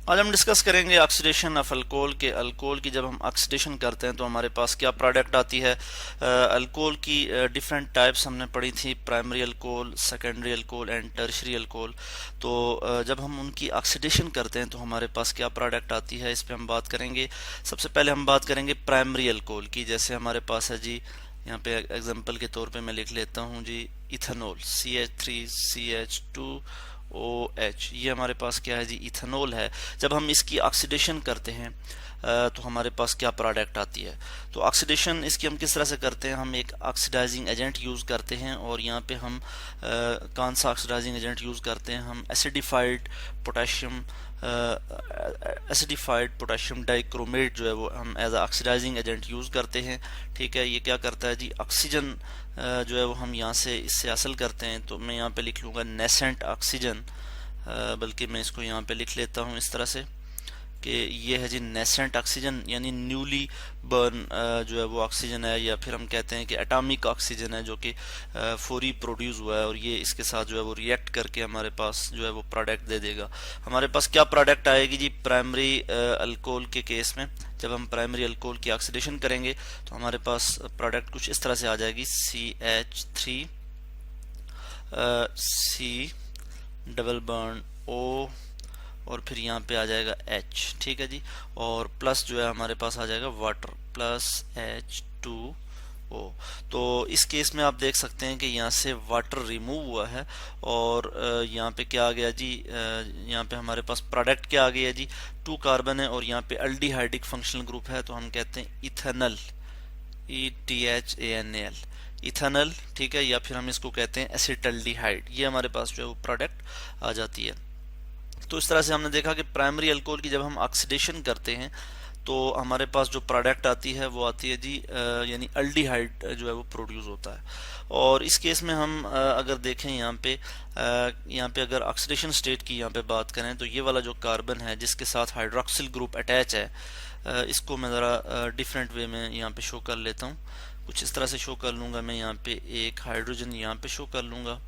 आज हम डिस्कस करेंगे ऑक्सीडेशन ऑफ अल्कोहल के। अल्कोहल की जब हम ऑक्सीडेशन करते हैं तो हमारे पास क्या प्रोडक्ट आती है। अल्कोहल की डिफरेंट टाइप्स हमने पढ़ी थी, primary alcohol, secondary alcohol and tertiary alcohol. तो जब हम उनकी ऑक्सीडेशन करते हैं तो हमारे पास क्या प्रोडक्ट आती है, इस पे हम बात करेंगे। सबसे पहले हम बात करेंगे प्राइमरी अल्कोहल की। जैसे हमारे पास है जी, यहाँ पे एग्जांपल के तौर पे मैं लिख लेता हूँ जी, इथेनॉल CH3CH2OH। ये हमारे पास क्या है जी, इथेनॉल है। जब हम इसकी ऑक्सीडेशन करते हैं तो हमारे पास क्या प्रोडक्ट आती है। तो ऑक्सीडेशन इसकी हम किस तरह से करते हैं, हम एक ऑक्सीडाइजिंग एजेंट यूज़ करते हैं। और यहाँ पे हम कौन सा ऑक्सीडाइजिंग एजेंट यूज़ करते हैं, हम एसिडिफाइड पोटेशियम डाइक्रोमेट जो है वो हम एज ऑक्सीडाइजिंग एजेंट यूज़ करते हैं। ठीक है, ये क्या करता है जी, ऑक्सीजन जो है वो हम यहाँ से इससे हासिल करते हैं। तो मैं यहाँ पे लिख लूँगा नेसेंट ऑक्सीजन, बल्कि मैं इसको यहाँ पे लिख लेता हूँ इस तरह से कि ये है जी नेसेंट ऑक्सीजन, यानी न्यूली बर्न जो है वो ऑक्सीजन है, या फिर हम कहते हैं कि एटॉमिक ऑक्सीजन है जो कि फौरी प्रोड्यूस हुआ है, और ये इसके साथ जो है वो रिएक्ट करके हमारे पास जो है वो प्रोडक्ट दे देगा। हमारे पास क्या प्रोडक्ट आएगी जी प्राइमरी अल्कोहल के केस में। जब हम प्राइमरी अल्कोहल की ऑक्सीडेशन करेंगे तो हमारे पास प्रोडक्ट कुछ इस तरह से आ जाएगी, CH3 C double bond O, और फिर यहाँ पे आ जाएगा H। ठीक है जी, और प्लस जो है हमारे पास आ जाएगा वाटर प्लस H2O। तो इस केस में आप देख सकते हैं कि यहाँ से वाटर रिमूव हुआ है, और यहाँ पे क्या आ गया जी, यहाँ पे हमारे पास प्रोडक्ट क्या आ गया जी, 2 कार्बन है और यहाँ पे अल्डिहाइडिक फंक्शनल ग्रुप है, तो हम कहते हैं इथेनल, ETHANAL, इथेनल। ठीक है, या फिर हम इसको कहते हैं एसिटल्डिहाइड। ये हमारे पास जो है वो प्रोडक्ट आ जाती है। तो इस तरह से हमने देखा कि प्राइमरी अल्कोहल की जब हम ऑक्सीडेशन करते हैं तो हमारे पास जो प्रोडक्ट आती है वो आती है जी, यानी अल्डिहाइड जो है वो प्रोड्यूस होता है। और इस केस में हम अगर देखें यहाँ पे अगर ऑक्सीडेशन स्टेट की यहाँ पे बात करें तो ये वाला जो कार्बन है जिसके साथ हाइड्रोक्सिल ग्रुप अटैच है, इसको मैं ज़रा डिफरेंट वे में यहाँ पे शो कर लेता हूँ। कुछ इस तरह से शो कर लूँगा मैं, यहाँ पे एक हाइड्रोजन यहाँ पे शो कर लूँगा,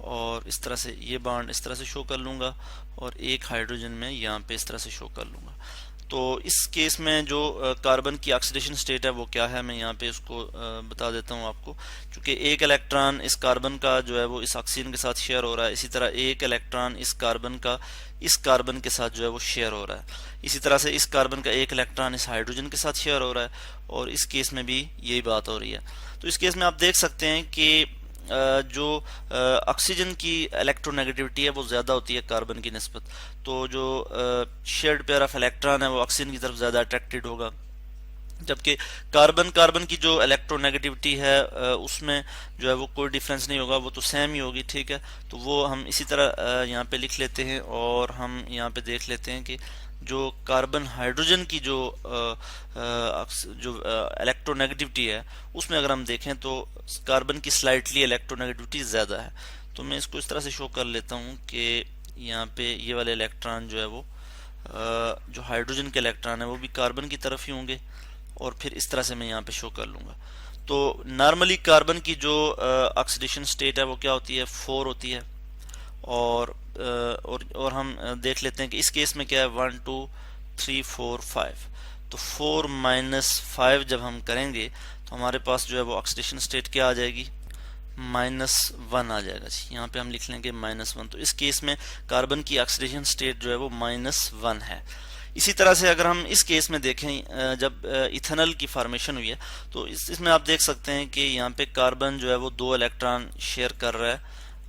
और इस तरह से ये बॉन्ड इस तरह से शो कर लूँगा, और एक हाइड्रोजन में यहाँ पे इस तरह से शो कर लूँगा। तो इस केस में जो कार्बन की ऑक्सीडेशन स्टेट है वो क्या है, मैं यहाँ पे इसको बता देता हूँ आपको। क्योंकि एक इलेक्ट्रॉन इस कार्बन का जो है वो इस ऑक्सीजन के साथ शेयर हो रहा है, इसी तरह एक इलेक्ट्रॉन इस कार्बन का इस कार्बन के साथ जो है वो शेयर हो रहा है। इसी तरह से इस कार्बन का एक इलेक्ट्रॉन इस हाइड्रोजन के साथ शेयर हो रहा है, और इस केस में भी यही बात हो रही है। तो इस केस में आप देख सकते हैं कि जो ऑक्सीजन की इलेक्ट्रोनेगेटिविटी है वो ज़्यादा होती है कार्बन की निस्बत। तो जो शेयर्ड पेयर ऑफ इलेक्ट्रॉन है वो ऑक्सीजन की तरफ ज़्यादा अट्रैक्टेड होगा, जबकि कार्बन की जो इलेक्ट्रोनेगेटिविटी है उसमें जो है वो कोई डिफरेंस नहीं होगा, वो तो सेम ही होगी। ठीक है, तो वो हम इसी तरह यहाँ पे लिख लेते हैं, और हम यहाँ पे देख लेते हैं कि जो कार्बन हाइड्रोजन की जो इलेक्ट्रोनेगेटिविटी है उसमें अगर हम देखें तो कार्बन की स्लाइटली इलेक्ट्रोनेगेटिविटी ज़्यादा है। तो मैं इसको इस तरह से शो कर लेता हूँ कि यहाँ पे ये वाले इलेक्ट्रॉन जो है वो जो हाइड्रोजन के इलेक्ट्रॉन है वो भी कार्बन की तरफ ही होंगे, और फिर इस तरह से मैं यहाँ पे शो कर लूँगा। तो नॉर्मली कार्बन की जो ऑक्सीडेशन स्टेट है वो क्या होती है, 4 होती है। और हम देख लेते हैं कि इस केस में क्या है, 1 2 3 4 5। तो 4 माइनस 5 जब हम करेंगे तो हमारे पास जो है वो ऑक्सीडेशन स्टेट क्या आ जाएगी, -1 आ जाएगा जी। यहाँ पे हम लिख लेंगे -1। तो इस केस में कार्बन की ऑक्सीडेशन स्टेट जो है वो -1 है। इसी तरह से अगर हम इस केस में देखें जब इथेनॉल की फॉर्मेशन हुई है तो इसमें आप देख सकते हैं कि यहाँ पे कार्बन जो है वो 2 इलेक्ट्रॉन शेयर कर रहा है,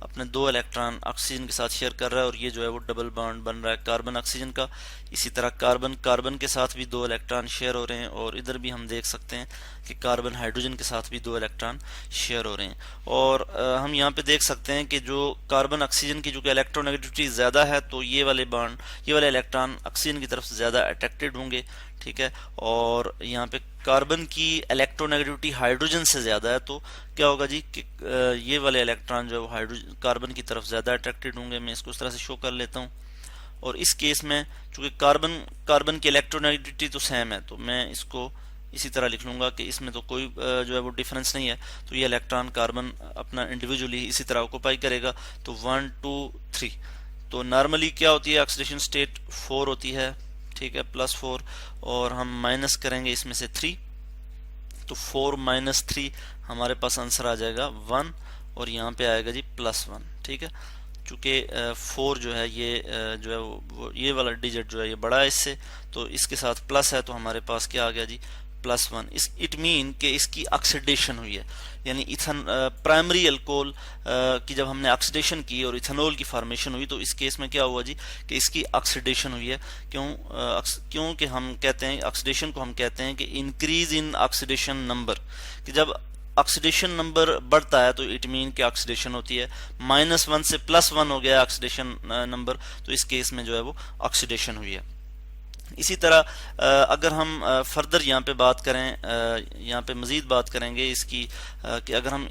अपने 2 इलेक्ट्रॉन ऑक्सीजन के साथ शेयर कर रहा है, और ये जो है वो डबल बॉन्ड बन रहा है कार्बन ऑक्सीजन का। इसी तरह कार्बन के साथ भी 2 इलेक्ट्रॉन शेयर हो रहे हैं, और इधर भी हम देख सकते हैं कि कार्बन हाइड्रोजन के साथ भी 2 इलेक्ट्रॉन शेयर हो रहे हैं। और हम यहाँ पे देख सकते हैं कि जो कार्बन ऑक्सीजन की जो कि इलेक्ट्रोनेगेटिविटी ज़्यादा है, तो ये वाले इलेक्ट्रॉन ऑक्सीजन की तरफ ज़्यादा अट्रैक्टेड होंगे। ठीक है, और यहाँ पे कार्बन की इलेक्ट्रोनेगेटिविटी हाइड्रोजन से ज़्यादा है, तो क्या होगा जी कि ये वाले इलेक्ट्रॉन जो है वो हाइड्रोजन कार्बन की तरफ ज़्यादा अट्रैक्टेड होंगे। मैं इसको इस तरह से शो कर लेता हूँ। और इस केस में चूँकि कार्बन की इलेक्ट्रोनेगेटिविटी तो सेम है, तो मैं इसको इसी तरह लिख लूँगा कि इसमें तो कोई जो है वो डिफरेंस नहीं है। तो ये इलेक्ट्रॉन कार्बन अपना इंडिविजुअली इसी तरह ऑक्यूपाई करेगा। तो 1 2 3, तो नॉर्मली क्या होती है, ऑक्सीडेशन स्टेट 4 होती है, ठीक है, +4, और हम माइनस करेंगे इसमें से 3, तो 4 - 3 हमारे पास आंसर आ जाएगा 1, और यहाँ पे आएगा जी +1, ठीक है। चूँकि 4 जो है ये जो है वो ये वाला डिजिट जो है ये बड़ा है इससे, तो इसके साथ प्लस है, तो हमारे पास क्या आ गया जी +1। इस इट मीन कि इसकी ऑक्सीडेशन हुई है, यानी इथन प्राइमरी अल्कोहल की जब हमने ऑक्सीडेशन की और इथेनॉल की फॉर्मेशन हुई, तो इस केस में क्या हुआ जी कि इसकी ऑक्सीडेशन हुई है। क्योंकि हम कहते हैं ऑक्सीडेशन को हम कहते हैं कि इंक्रीज इन ऑक्सीडेशन नंबर, कि जब ऑक्सीडेशन नंबर बढ़ता है तो इट मीन कि ऑक्सीडेशन होती है। -1 से +1 हो गया ऑक्सीडेशन नंबर, तो इस केस में जो है वो ऑक्सीडेशन हुई है। इसी तरह अगर हम फर्दर यहाँ पे बात करें, यहाँ पे मज़ीद बात करेंगे इसकी कि अगर हम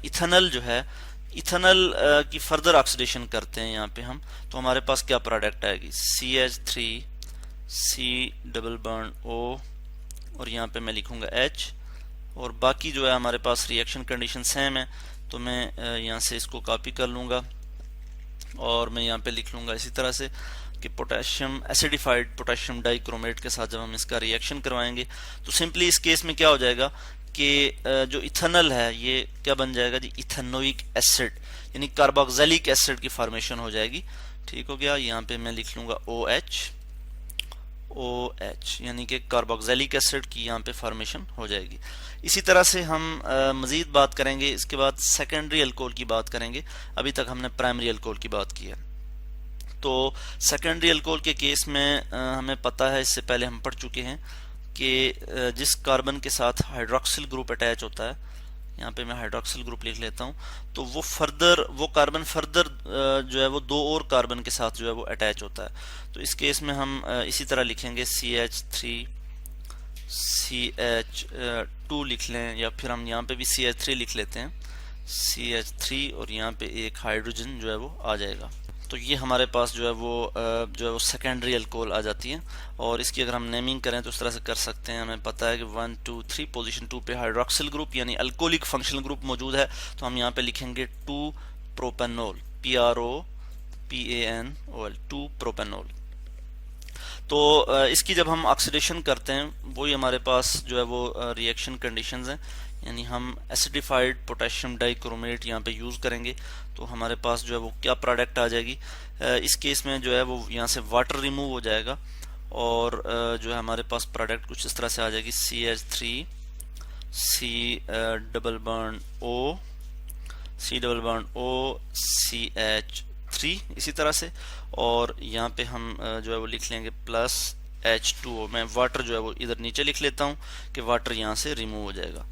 इथेनॉल जो है, इथेनॉल की फर्दर ऑक्सीडेशन करते हैं यहाँ पे हम, तो हमारे पास क्या प्रोडक्ट आएगी, CH3 C double bond O, और यहाँ पे मैं लिखूँगा H, और बाकी जो है हमारे पास रिएक्शन कंडीशन सेम है, तो मैं यहाँ से इसको कॉपी कर लूँगा और मैं यहाँ पे लिख लूँगा इसी तरह से कि पोटेशियम एसिडिफाइड पोटेशियम डाइक्रोमेट के साथ जब हम इसका रिएक्शन करवाएंगे, तो सिंपली इस केस में क्या हो जाएगा कि जो इथेनॉल है ये क्या बन जाएगा जी, इथेनोइक एसिड, यानी कार्बोक्सिलिक एसिड की फॉर्मेशन हो जाएगी। ठीक हो गया, यहाँ पे मैं लिख लूँगा OH, यानी कि कार्बोक्सिलिक एसिड की यहाँ पे फॉर्मेशन हो जाएगी। इसी तरह से हम मज़ीद बात करेंगे, इसके बाद सेकेंडरी अल्कोहल की बात करेंगे। अभी तक हमने प्राइमरी अल्कोहल की बात की है। तो सेकेंडरी अल्कोहल के केस में हमें पता है, इससे पहले हम पढ़ चुके हैं कि जिस कार्बन के साथ हाइड्रोक्सिल ग्रुप अटैच होता है, यहाँ पे मैं हाइड्रोक्सिल ग्रुप लिख लेता हूँ, तो वो कार्बन फर्दर जो है वो दो और कार्बन के साथ जो है वो अटैच होता है। तो इस केस में हम इसी तरह लिखेंगे CH3 CH2 लिख लें, या फिर हम यहाँ पे भी CH3 लिख लेते हैं, CH3, और यहाँ पे एक हाइड्रोजन जो है वो आ जाएगा। तो ये हमारे पास जो है वो सेकेंडरी अल्कोहल आ जाती है। और इसकी अगर हम नेमिंग करें तो इस तरह से कर सकते हैं। हमें पता है कि 1 2 3 पोजीशन 2 पे हाइड्रोक्सिल ग्रुप यानी अल्कोहलिक फंक्शनल ग्रुप मौजूद है, तो हम यहाँ पे लिखेंगे 2 प्रोपेनॉल, PROPANOL, 2 प्रोपेनॉल। तो इसकी जब हम ऑक्सीडेशन करते हैं, वही हमारे पास जो है वो रिएक्शन कंडीशंस हैं, यानी हम एसिडिफाइड पोटेशियम डाइक्रोमेट यहाँ पे यूज़ करेंगे, तो हमारे पास जो है वो क्या प्रोडक्ट आ जाएगी। इस केस में जो है वो यहाँ से वाटर रिमूव हो जाएगा, और जो है हमारे पास प्रोडक्ट कुछ इस तरह से आ जाएगी, CH3 C double bond O CH3 इसी तरह से, और यहाँ पे हम जो है वो लिख लेंगे प्लस H2O। मैं वाटर जो है वो इधर नीचे लिख लेता हूँ कि वाटर यहाँ से रिमूव हो जाएगा।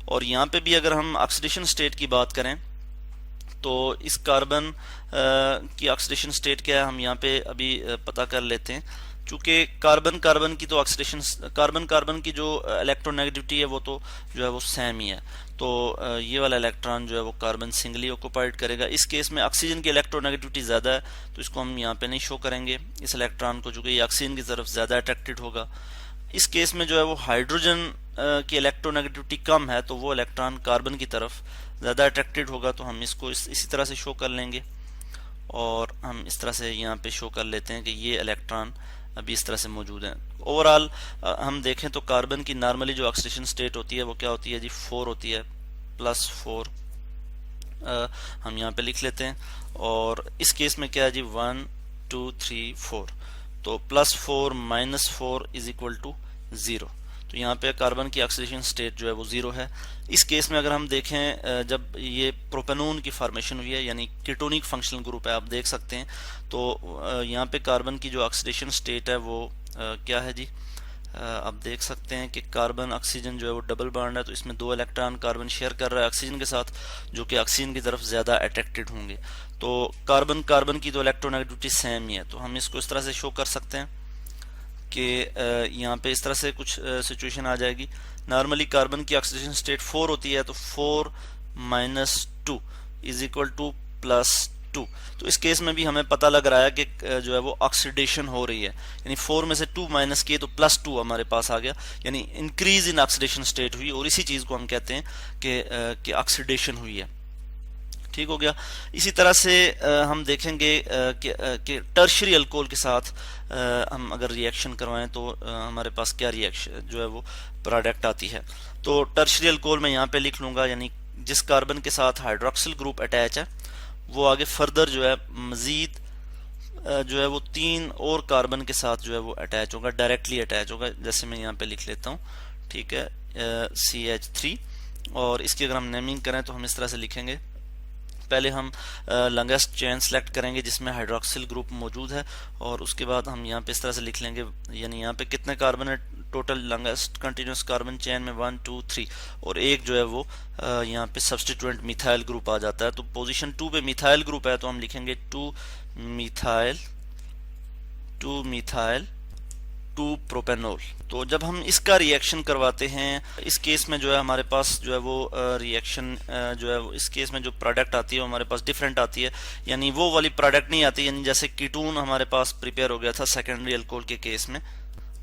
और यहाँ पे भी अगर हम ऑक्सीडेशन स्टेट की बात करें, तो इस कार्बन की ऑक्सीडेशन स्टेट क्या है, हम यहाँ पे अभी पता कर लेते हैं। चूँकि कार्बन की तो ऑक्सीडेशन, कार्बन की जो इलेक्ट्रोनेगेटिविटी है वो तो जो है वो सेम ही है, तो ये वाला इलेक्ट्रॉन जो है वो कार्बन सिंगली ऑक्युपाइड करेगा। इस केस में ऑक्सीजन की इलेक्ट्रोनेगेटिविटी ज़्यादा है, तो इसको हम यहाँ पे नहीं शो करेंगे इस इलेक्ट्रॉन को, चूँकि ये ऑक्सीजन की तरफ ज़्यादा अट्रैक्टेड होगा। इस केस में जो है वो हाइड्रोजन की इलेक्ट्रोनेगेटिविटी कम है, तो वो इलेक्ट्रॉन कार्बन की तरफ ज़्यादा अट्रैक्टेड होगा, तो हम इसको इसी तरह से शो कर लेंगे। और हम इस तरह से यहाँ पे शो कर लेते हैं कि ये इलेक्ट्रॉन अभी इस तरह से मौजूद हैं। ओवरऑल हम देखें तो कार्बन की नॉर्मली जो ऑक्सीडेशन स्टेट होती है वो क्या होती है जी, 4 होती है, +4 हम यहाँ पे लिख लेते हैं। और इस केस में क्या है जी, 1 2 3 4, तो +4 -4 = 0, तो यहाँ पे कार्बन की ऑक्सीडेशन स्टेट जो है वो 0 है। इस केस में अगर हम देखें, जब ये प्रोपेनोन की फॉर्मेशन हुई है, यानी कीटोनिक फंक्शनल ग्रुप है, आप देख सकते हैं, तो यहाँ पे कार्बन की जो ऑक्सीडेशन स्टेट है वो क्या है जी, आप देख सकते हैं कि कार्बन ऑक्सीजन जो है वो डबल बॉन्ड है, तो इसमें 2 इलेक्ट्रॉन कार्बन शेयर कर रहा है ऑक्सीजन के साथ, जो कि ऑक्सीजन की तरफ ज़्यादा अट्रैक्टेड होंगे। तो कार्बन की तो इलेक्ट्रोनेगेटिविटी सेम ही है, तो हम इसको इस तरह से शो कर सकते हैं कि यहाँ पे इस तरह से कुछ सिचुएशन आ जाएगी। नॉर्मली कार्बन की ऑक्सीडेशन स्टेट 4 होती है, तो 4 - 2 = +2, तो इस केस में भी हमें पता लग रहा है कि जो है वो ऑक्सीडेशन हो रही है, यानी 4 में से 2 माइनस किए तो +2 हमारे पास आ गया, यानी इंक्रीज इन ऑक्सीडेशन स्टेट हुई, और इसी चीज़ को हम कहते हैं कि ऑक्सीडेशन हुई है। ठीक हो गया। इसी तरह से हम देखेंगे कि टर्शियरी अल्कोहल के साथ हम अगर रिएक्शन करवाएं तो हमारे पास क्या रिएक्शन जो है वो प्रोडक्ट आती है। तो टर्शियरी अल्कोहल मैं यहाँ पे लिख लूंगा, यानी जिस कार्बन के साथ हाइड्रोक्सिल ग्रुप अटैच है वो आगे फर्दर जो है मजीद जो है वो 3 और कार्बन के साथ जो है वो अटैच होगा, डायरेक्टली अटैच होगा। जैसे मैं यहाँ पे लिख लेता हूँ, ठीक है, CH3। और इसकी अगर हम नेमिंग करें तो हम इस तरह से लिखेंगे, पहले हम लॉन्गेस्ट चेन सेलेक्ट करेंगे जिसमें हाइड्रोक्सिल ग्रुप मौजूद है, और उसके बाद हम यहाँ पे इस तरह से लिख लेंगे, यानी यहाँ पे कितने कार्बन है total longest continuous carbon chain में 1 2 3, और एक जो है वो यहाँ पे सब्स्टिट्यूएंट मिथाइल ग्रुप आ जाता है। तो पोजीशन 2 पे मिथाइल ग्रुप है तो हम लिखेंगे 2 मिथाइल 2 प्रोपेनॉल। तो जब हम इसका रिएक्शन करवाते हैं, इस केस में जो है हमारे पास जो है वो रिएक्शन जो है इस केस में जो प्रोडक्ट आती है वो हमारे पास डिफरेंट आती है, यानी वो वाली प्रोडक्ट नहीं आती, यानी जैसे कीटोन हमारे पास प्रिपेयर हो गया था सेकेंडरी अल्कोहल के केस में,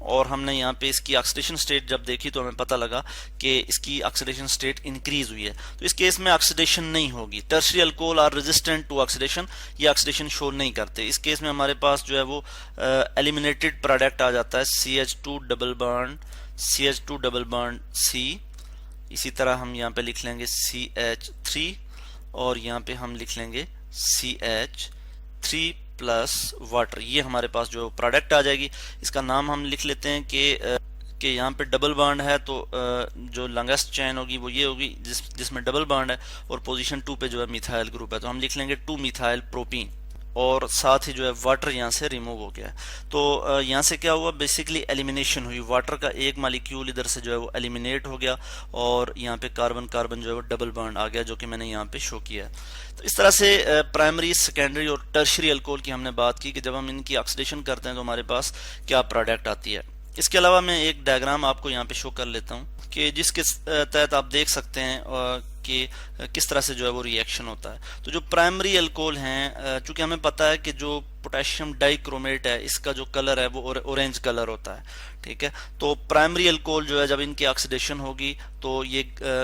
और हमने यहाँ पे इसकी ऑक्सीडेशन स्टेट जब देखी तो हमें पता लगा कि इसकी ऑक्सीडेशन स्टेट इंक्रीज हुई है। तो इस केस में ऑक्सीडेशन नहीं होगी। Tertiary alcohol are resistant to oxidation, ये ऑक्सीडेशन शो नहीं करते। इस केस में हमारे पास जो है वो एलिमिनेटेड प्रोडक्ट आ जाता है CH2 डबल बॉन्ड C। इसी तरह हम यहाँ पे लिख लेंगे CH3, और यहाँ पे हम लिख लेंगे CH3 प्लस वाटर। ये हमारे पास जो प्रोडक्ट आ जाएगी, इसका नाम हम लिख लेते हैं कि यहाँ पे डबल बॉन्ड है, तो जो लॉन्गेस्ट चेन होगी वो ये होगी जिसमें डबल बॉन्ड है, और पोजीशन 2 पे जो है मिथाइल ग्रुप है, तो हम लिख लेंगे 2 मिथाइल प्रोपीन, और साथ ही जो है वाटर यहाँ से रिमूव हो गया है। तो यहाँ से क्या हुआ, बेसिकली एलिमिनेशन हुई, वाटर का एक मालिक्यूल इधर से जो है वो एलिमिनेट हो गया, और यहाँ पे कार्बन कार्बन जो है वो डबल बॉन्ड आ गया, जो कि मैंने यहाँ पे शो किया है। तो इस तरह से प्राइमरी, सेकेंडरी और टर्शियरी अल्कोहल की हमने बात की कि जब हम इनकी ऑक्सीडेशन करते हैं तो हमारे पास क्या प्रोडक्ट आती है। इसके अलावा मैं एक डायग्राम आपको यहाँ पे शो कर लेता हूँ कि जिसके तहत आप देख सकते हैं कि किस तरह से जो है वो रिएक्शन होता है। तो जो प्राइमरी अल्कोहल हैं, चूंकि हमें पता है कि जो पोटेशियम डाइक्रोमेट है इसका जो कलर है वो ऑरेंज कलर होता है, ठीक है। तो प्राइमरी अल्कोहल जो है जब इनकी ऑक्सीडेशन होगी तो ये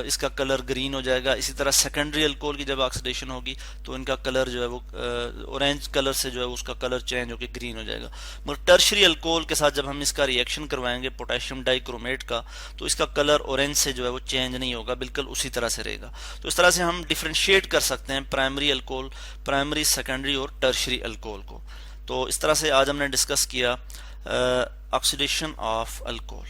इसका कलर ग्रीन हो जाएगा। इसी तरह सेकेंडरी अल्कोहल की जब ऑक्सीडेशन होगी तो इनका कलर जो है वो ऑरेंज कलर से जो है उसका कलर चेंज होकर ग्रीन हो जाएगा। मगर टर्शियरी अल्कोहल के साथ जब हम इसका रिएक्शन करवाएंगे पोटेशियम डाइक्रोमेट का, तो इसका कलर ऑरेंज से जो है वो चेंज नहीं होगा, बिल्कुल उसी तरह से रहेगा। तो इस तरह से हम डिफ्रेंशिएट कर सकते हैं प्राइमरी अल्कोहल, प्राइमरी, सेकेंडरी और टर्शियरी अल्कोहल को। तो इस तरह से आज हमने डिस्कस किया ऑक्सीडेशन ऑफ अल्कोहल।